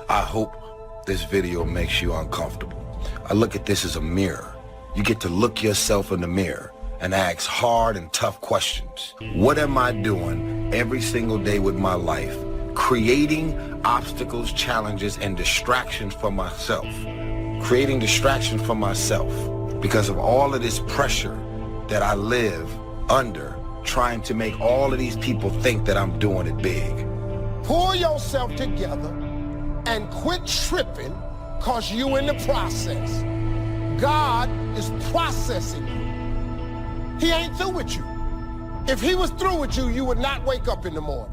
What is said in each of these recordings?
I hope this video makes you uncomfortable. I look at this as a mirror. You get to look yourself in the mirror and ask hard and tough questions. What am I doing every single day with my life? Creating obstacles, challenges, and distractions for myself. Creating distractions for myself because of all of this pressure that I live under, trying to make all of these people think that I'm doing it big. Pull yourself together and quit tripping, cause you in the process. God is processing you. He ain't through with you. If he was through with you, you would not wake up in the morning.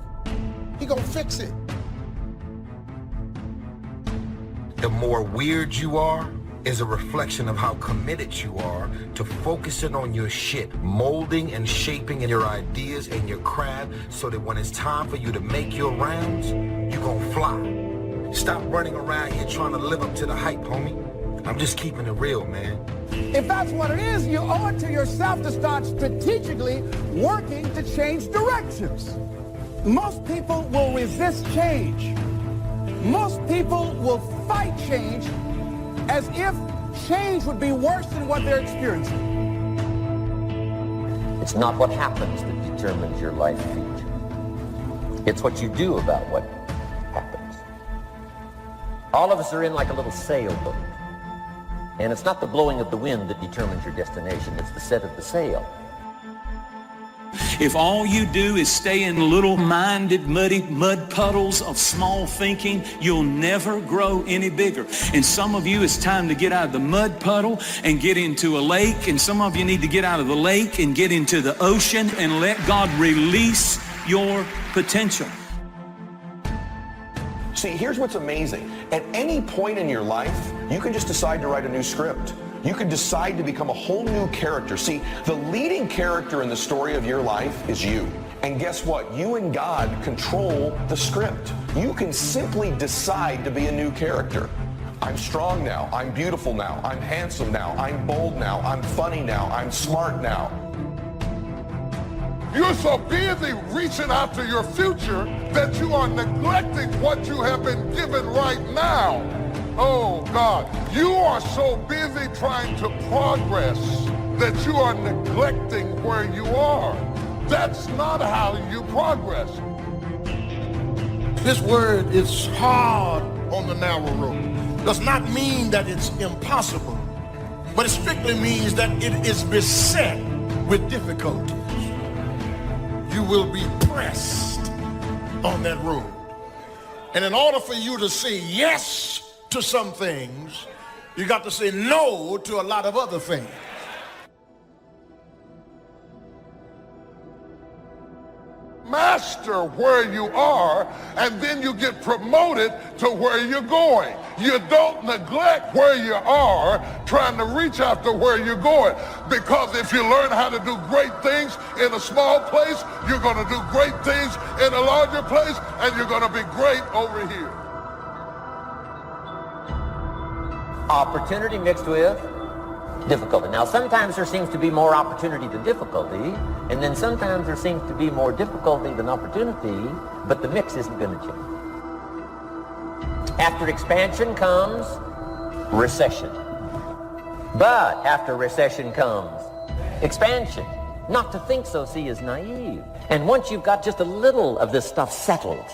He gonna fix it. The more weird you are is a reflection of how committed you are to focusing on your shit, molding and shaping your ideas and your craft so that when it's time for you to make your rounds, you gonna fly. Stop running around here trying to live up to the hype, homie. I'm just keeping it real, man. If that's what it is, you owe it to yourself to start strategically working to change directions. Most people will resist change. Most people will fight change as if change would be worse than what they're experiencing. It's not what happens that determines your life future. It's what you do about what happens. All of us are in like a little sailboat. And it's not the blowing of the wind that determines your destination, it's the set of the sail. If all you do is stay in little-minded, mud puddles of small thinking, you'll never grow any bigger. And some of you, it's time to get out of the mud puddle and get into a lake. And some of you need to get out of the lake and get into the ocean and let God release your potential. See, here's what's amazing. At any point in your life, you can just decide to write a new script. You can decide to become a whole new character. See, the leading character in the story of your life is you. And guess what? You and God control the script. You can simply decide to be a new character. I'm strong now. I'm beautiful now. I'm handsome now. I'm bold now. I'm funny now. I'm smart now. You're so busy reaching out to your future that you are neglecting what you have been given right now. Oh God, you are so busy trying to progress that you are neglecting where you are. That's not how you progress. This word is hard on the narrow road. Does not mean that it's impossible, but it strictly means that it is beset with difficulties. You will be pressed on that road. And in order for you to say yes to some things, you got to say no to a lot of other things. Master where you are, and then you get promoted to where you're going. You don't neglect where you are, trying to reach after where you're going. Because if you learn how to do great things in a small place, you're going to do great things in a larger place, and you're going to be great over here. Opportunity mixed with difficulty. Now, sometimes there seems to be more opportunity than difficulty, and then sometimes there seems to be more difficulty than opportunity, but the mix isn't going to change. After expansion comes recession. But after recession comes expansion. Not to think so, see, is naive. And once you've got just a little of this stuff settled,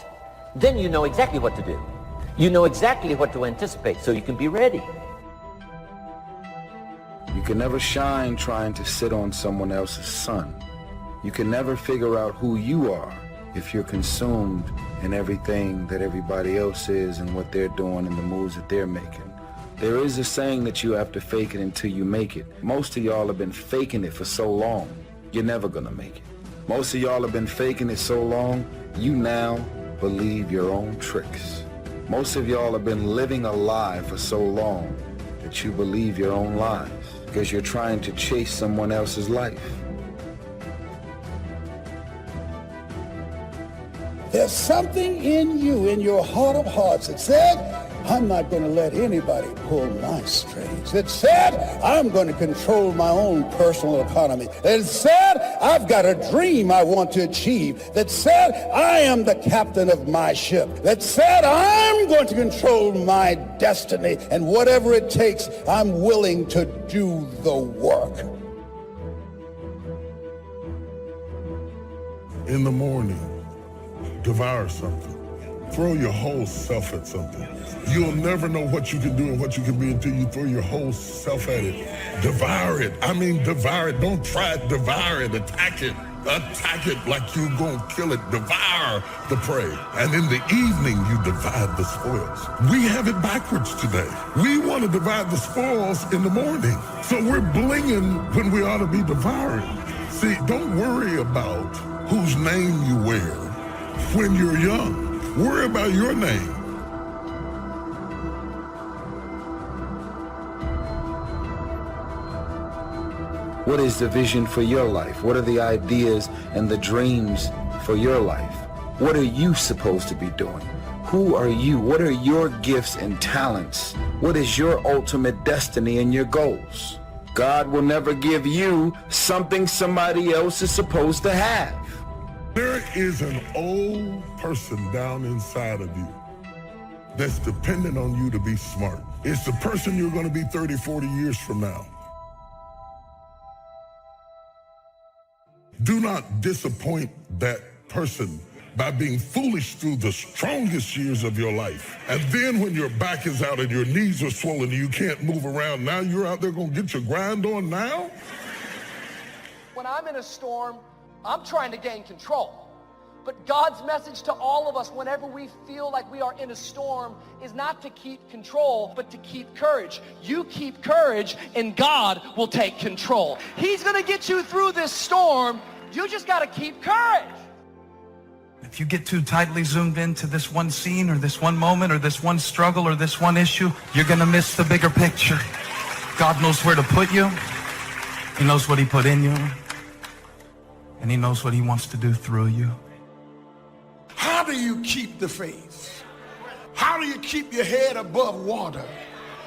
then you know exactly what to do. You know exactly what to anticipate, so you can be ready. You can never shine trying to sit on someone else's sun. You can never figure out who you are if you're consumed in everything that everybody else is and what they're doing and the moves that they're making. There is a saying that you have to fake it until you make it. Most of y'all have been faking it for so long, you're never gonna make it. Most of y'all have been faking it so long, you now believe your own tricks. Most of y'all have been living a lie for so long that you believe your own lies because you're trying to chase someone else's life. There's something in you, in your heart of hearts, that said, I'm not going to let anybody pull my strings. That said, I'm going to control my own personal economy. That said, I've got a dream I want to achieve. That said, I am the captain of my ship. That said, I'm going to control my destiny, and whatever it takes, I'm willing to do the work. In the morning, devour something. Throw your whole self at something. You'll never know what you can do and what you can be until you throw your whole self at it. Devour it. I mean, devour it. Don't try it. Devour it. Attack it. Attack it like you're going to kill it. Devour the prey. And in the evening, you divide the spoils. We have it backwards today. We want to divide the spoils in the morning. So we're blinging when we ought to be devouring. See, don't worry about whose name you wear when you're young. Worry about your name. What is the vision for your life? What are the ideas and the dreams for your life? What are you supposed to be doing? Who are you? What are your gifts and talents? What is your ultimate destiny and your goals? God will never give you something somebody else is supposed to have. There is an old person down inside of you that's dependent on you to be smart. It's the person you're going to be 30, 40 years from now. Do not disappoint that person by being foolish through the strongest years of your life. And then when your back is out and your knees are swollen and you can't move around, now you're out there going to get your grind on now? When I'm in a storm, I'm trying to gain control. But God's message to all of us whenever we feel like we are in a storm is not to keep control, but to keep courage. You keep courage and God will take control. He's going to get you through this storm. You just got to keep courage. If you get too tightly zoomed into this one scene or this one moment or this one struggle or this one issue, you're going to miss the bigger picture. God knows where to put you. He knows what he put in you. And he knows what he wants to do through you. How do you keep the faith? How do you keep your head above water?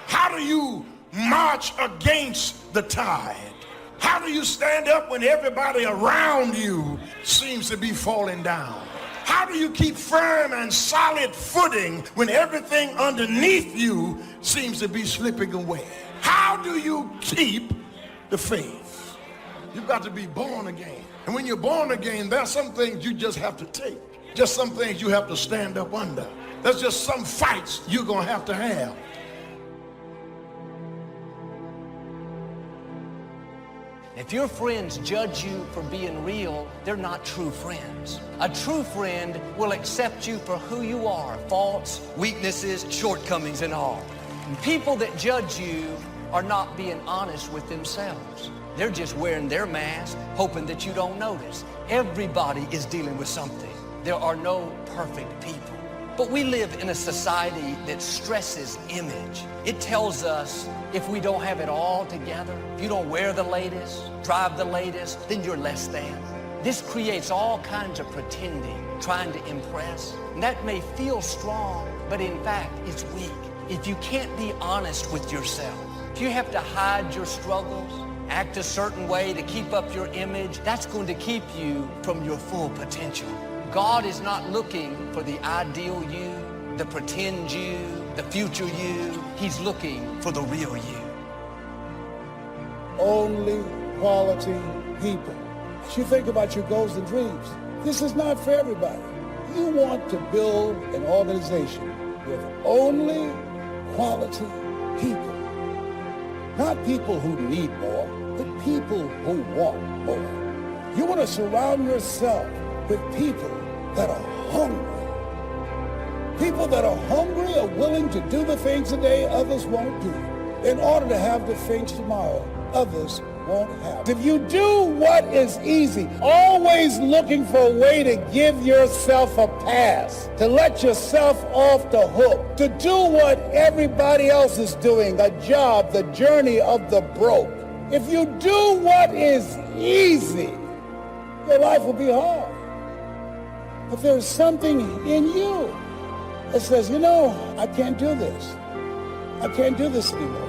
How do you march against the tide? How do you stand up when everybody around you seems to be falling down? How do you keep firm and solid footing when everything underneath you seems to be slipping away? How do you keep the faith? You've got to be born again. And when you're born again, there are some things you just have to take. Just some things you have to stand up under. There's just some fights you're going to have. If your friends judge you for being real, they're not true friends. A true friend will accept you for who you are, faults, weaknesses, shortcomings, and all. And people that judge you are not being honest with themselves. They're just wearing their mask, hoping that you don't notice. Everybody is dealing with something. There are no perfect people. But we live in a society that stresses image. It tells us if we don't have it all together, if you don't wear the latest, drive the latest, then you're less than. This creates all kinds of pretending, trying to impress. And that may feel strong, but in fact, it's weak. If you can't be honest with yourself, if you have to hide your struggles, act a certain way to keep up your image, that's going to keep you from your full potential. God is not looking for the ideal you, the pretend you, the future you. He's looking for the real you. Only quality people. As you think about your goals and dreams, this is not for everybody. You want to build an organization with only quality people. Not people who need more, but people who want more. You want to surround yourself with people that are hungry. People that are hungry are willing to do the things today others won't do in order to have the things tomorrow others won't have. If you do what is easy, always looking for a way to give yourself a pass, to let yourself off the hook, to do what everybody else is doing, a job, the journey of the broke. If you do what is easy, your life will be hard. But there's something in you that says, you know, I can't do this. I can't do this anymore.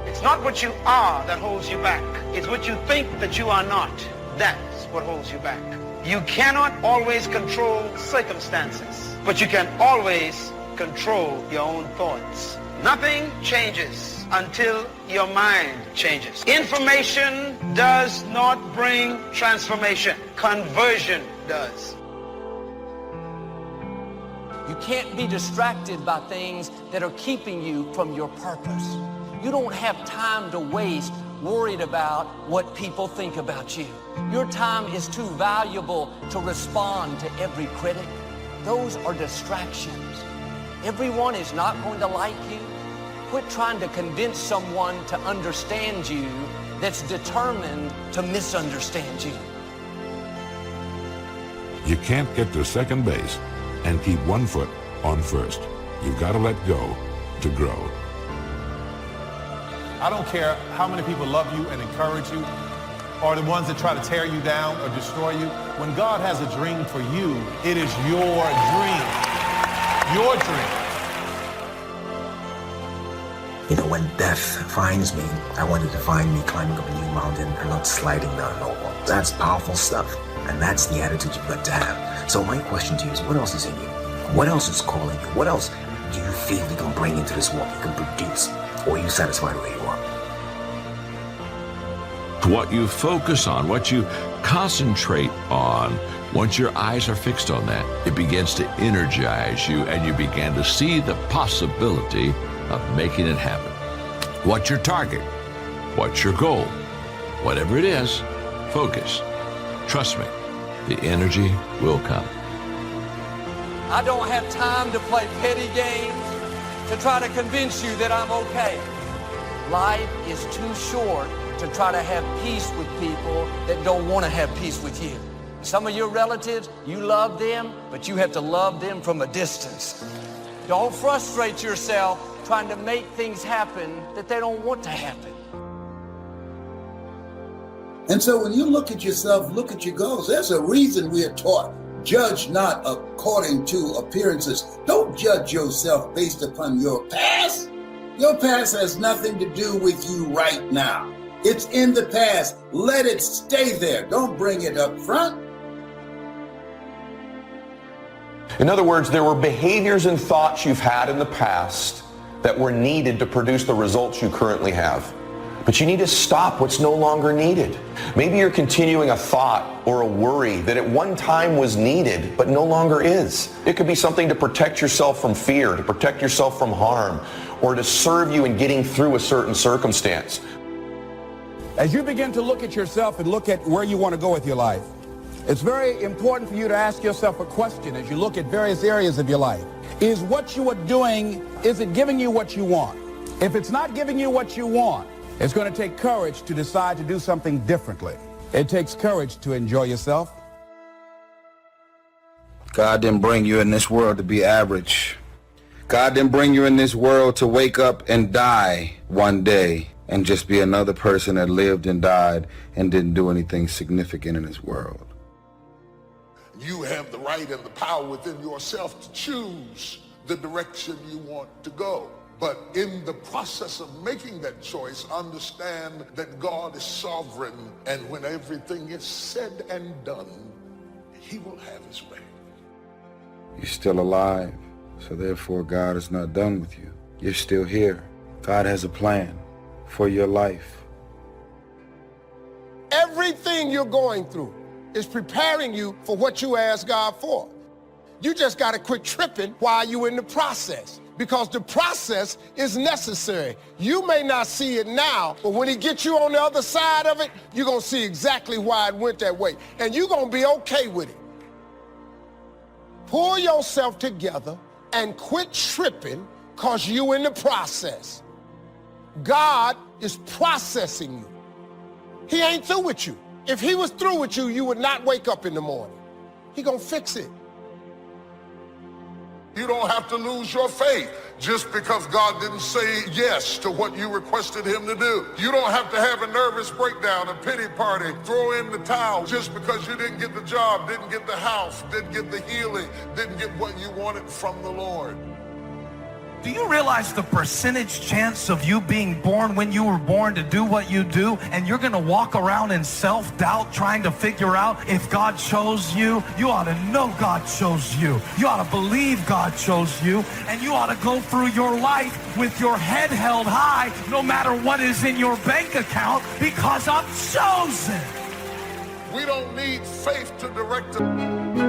It's not what you are that holds you back. It's what you think that you are not. That's what holds you back. You cannot always control circumstances, but you can always control your own thoughts. Nothing changes until your mind changes. Information does not bring transformation. Conversion does. You can't be distracted by things that are keeping you from your purpose. You don't have time to waste worried about what people think about you. Your time is too valuable to respond to every critic. Those are distractions. Everyone is not going to like you. Quit trying to convince someone to understand you that's determined to misunderstand you. You can't get to second base and keep one foot on first. You've got to let go to grow. I don't care how many people love you and encourage you, or the ones that try to tear you down or destroy you. When God has a dream for you, it is your dream. Your dream. You know, when death finds me, I want it to find me climbing up a new mountain and not sliding down an old one. That's powerful stuff, and that's the attitude you've got to have. So my question to you is, what else is in you? What else is calling you? What else do you feel you can bring into this world, you can produce? Or are you satisfied where you are? What you focus on, what you concentrate on, once your eyes are fixed on that, it begins to energize you and you begin to see the possibility of making it happen. What's your target? What's your goal? Whatever it is, focus. Trust me, the energy will come. I don't have time to play petty games to try to convince you that I'm okay. Life is too short to try to have peace with people that don't want to have peace with you. Some of your relatives, you love them, but you have to love them from a distance. Don't frustrate yourself trying to make things happen that they don't want to happen. And so when you look at yourself, look at your goals, there's a reason we are taught, judge not according to appearances. Don't judge yourself based upon your past. Your past has nothing to do with you right now. It's in the past. Let it stay there. Don't bring it up front. In other words, there were behaviors and thoughts you've had in the past that were needed to produce the results you currently have. But you need to stop what's no longer needed. Maybe you're continuing a thought or a worry that at one time was needed but no longer is. It could be something to protect yourself from fear, to protect yourself from harm, or to serve you in getting through a certain circumstance. As you begin to look at yourself and look at where you want to go with your life, it's very important for you to ask yourself a question as you look at various areas of your life. Is what you are doing, is it giving you what you want? If it's not giving you what you want, it's going to take courage to decide to do something differently. It takes courage to enjoy yourself. God didn't bring you in this world to be average. God didn't bring you in this world to wake up and die one day and just be another person that lived and died and didn't do anything significant in this world. You have the right and the power within yourself to choose the direction you want to go. But in the process of making that choice, understand that God is sovereign, and when everything is said and done, he will have his way. You're still alive, so therefore God is not done with you. You're still here. God has a plan for your life. Everything you're going through is preparing you for what you asked God for. You just got to quit tripping while you're in the process, because the process is necessary. You may not see it now, but when he gets you on the other side of it, you're going to see exactly why it went that way, and you're going to be okay with it. Pull yourself together and quit tripping because you're in the process. God is processing you. He ain't through with you. If he was through with you, you would not wake up in the morning. He gonna fix it. You don't have to lose your faith just because God didn't say yes to what you requested him to do. You don't have to have a nervous breakdown, a pity party, throw in the towel just because you didn't get the job, didn't get the house, didn't get the healing, didn't get what you wanted from the Lord. Do you realize the percentage chance of you being born when you were born to do what you do, and you're going to walk around in self-doubt trying to figure out if God chose you? You ought to know God chose you. You ought to believe God chose you, and you ought to go through your life with your head held high no matter what is in your bank account, because I'm chosen. We don't need faith to direct us.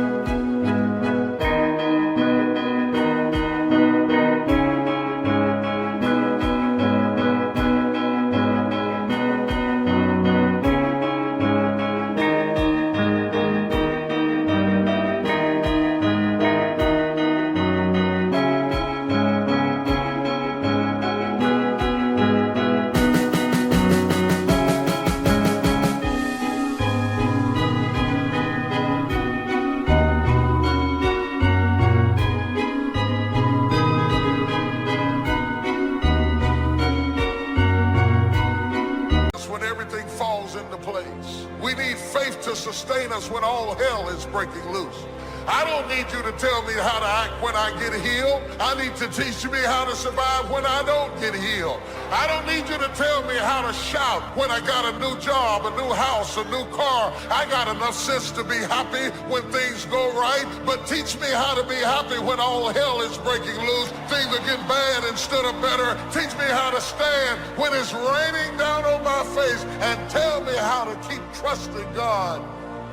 Sustain us when all hell is breaking loose. I don't need you to tell me how to act when I get healed. I need to teach me how to survive when I don't get healed. I don't need you to tell me how to shout when I got a new job, a new house, a new car. I got enough sense to be happy when things go right, but teach me how to be happy when all hell is breaking loose. Things are getting bad instead of better. Teach me how to stand when it's raining down on my face, and tell me how to keep trusting God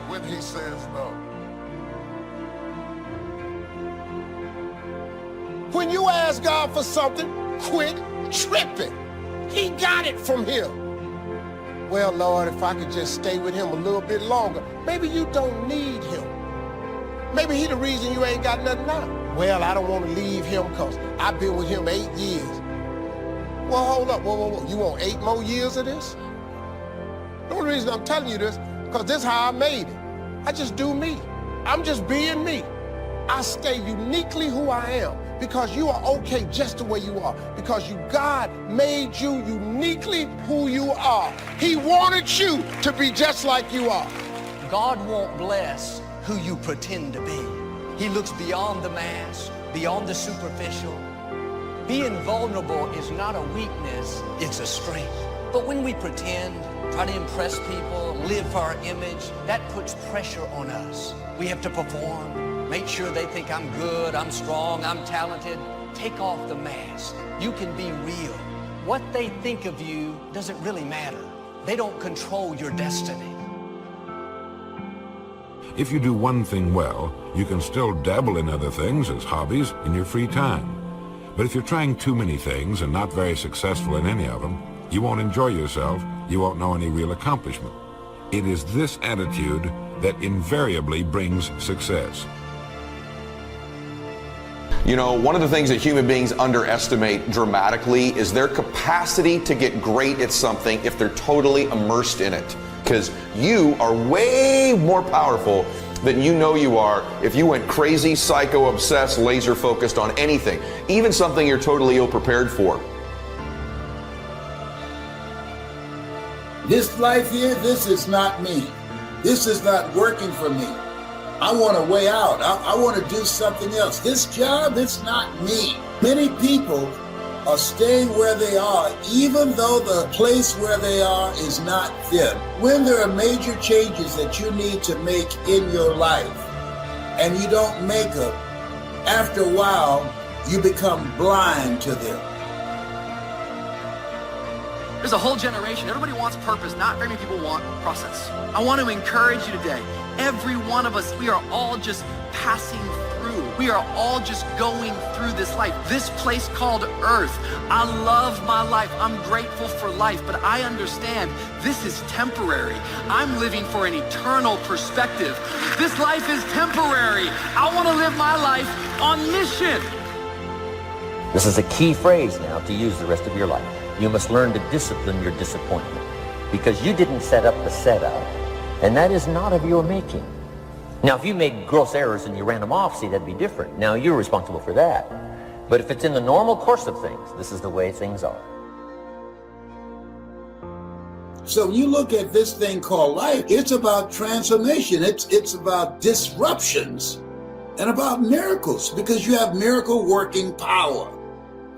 when he says no. When you ask God for something, quit tripping. He got it from him. Well, Lord, if I could just stay with him a little bit longer. Maybe you don't need him. Maybe he the reason you ain't got nothing now. Well, I don't want to leave him because I've been with him 8 years. Well, hold up. Whoa. You want 8 more years of this? The only reason I'm telling you this, because this is how I made it. I just do me. I'm just being me. I stay uniquely who I am because you are okay just the way you are, because God made you uniquely who you are. He wanted you to be just like you are. God won't bless who you pretend to be. He looks beyond the mask, beyond the superficial. Being vulnerable is not a weakness, it's a strength. But when we pretend, try to impress people, live for our image, that puts pressure on us. We have to perform, make sure they think I'm good, I'm strong, I'm talented. Take off the mask. You can be real. What they think of you doesn't really matter. They don't control your destiny. If you do one thing well, you can still dabble in other things as hobbies in your free time. But if you're trying too many things and not very successful in any of them, you won't enjoy yourself, you won't know any real accomplishment. It is this attitude that invariably brings success. You know, one of the things that human beings underestimate dramatically is their capacity to get great at something if they're totally immersed in it. Because you are way more powerful than you know you are if you went crazy, psycho, obsessed, laser focused on anything, even something you're totally ill-prepared for. This life here, this is not me. This is not working for me. I want a way out. I want to do something else. This job, it's not me. Many people are staying where they are, even though the place where they are is not them. When there are major changes that you need to make in your life, and you don't make them, after a while, you become blind to them. There's a whole generation. Everybody wants purpose. Not very many people want process. I want to encourage you today. Every one of us, we are all just passing through. We are all just going through this life. This place called Earth. I love my life. I'm grateful for life, but I understand this is temporary. I'm living for an eternal perspective. This life is temporary. I want to live my life on mission. This is a key phrase now to use the rest of your life. You must learn to discipline your disappointment because you didn't set up the setup, and that is not of your making. Now, if you made gross errors and you ran them off, see, that'd be different. Now, you're responsible for that. But if it's in the normal course of things, this is the way things are. So when you look at this thing called life, it's about transformation. It's about disruptions and about miracles, because you have miracle working power.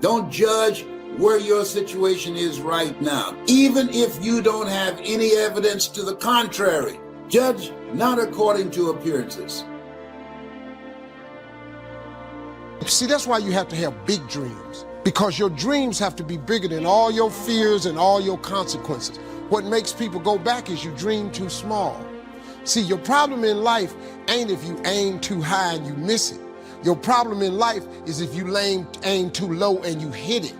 Don't judge where your situation is right now, even if you don't have any evidence to the contrary. Judge not according to appearances. See, that's why you have to have big dreams, because your dreams have to be bigger than all your fears and all your consequences. What makes people go back is you dream too small. See, your problem in life ain't if you aim too high and you miss it. Your problem in life is if you aim too low and you hit it.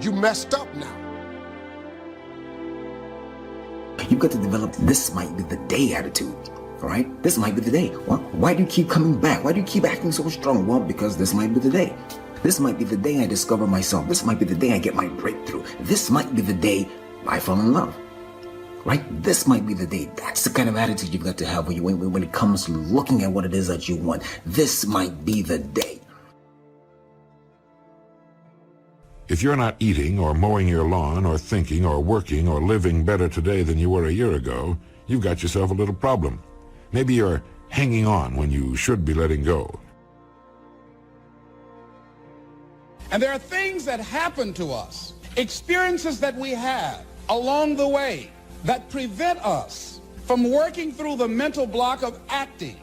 You messed up now. You've got to develop this might be the day attitude. All right? This might be the day. Well, why do you keep coming back? Why do you keep acting so strong? Well, because this might be the day. This might be the day I discover myself. This might be the day I get my breakthrough. This might be the day I fall in love. Right? This might be the day. That's the kind of attitude you've got to have when it comes to looking at what it is that you want. This might be the day. If you're not eating or mowing your lawn or thinking or working or living better today than you were a year ago, you've got yourself a little problem. Maybe you're hanging on when you should be letting go. And there are things that happen to us, experiences that we have along the way that prevent us from working through the mental block of acting.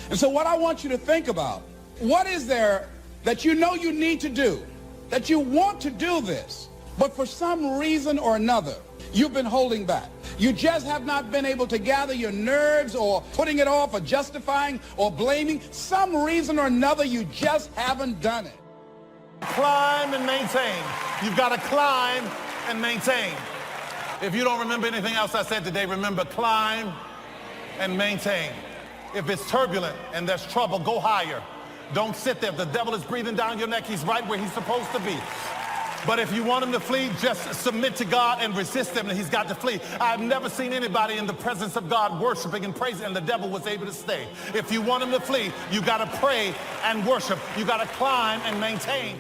And so what I want you to think about, what is there that you know you need to do, that you want to do this, but for some reason or another, you've been holding back. You just have not been able to gather your nerves, or putting it off, or justifying, or blaming. Some reason or another, you just haven't done it. Climb and maintain. You've got to climb and maintain. If you don't remember anything else I said today, remember climb and maintain. If it's turbulent and there's trouble, go higher. Don't sit there. If the devil is breathing down your neck, he's right where he's supposed to be. But if you want him to flee, just submit to God and resist him, and he's got to flee. I've never seen anybody in the presence of God worshiping and praising, and the devil was able to stay. If you want him to flee, you got to pray and worship. You got to climb and maintain.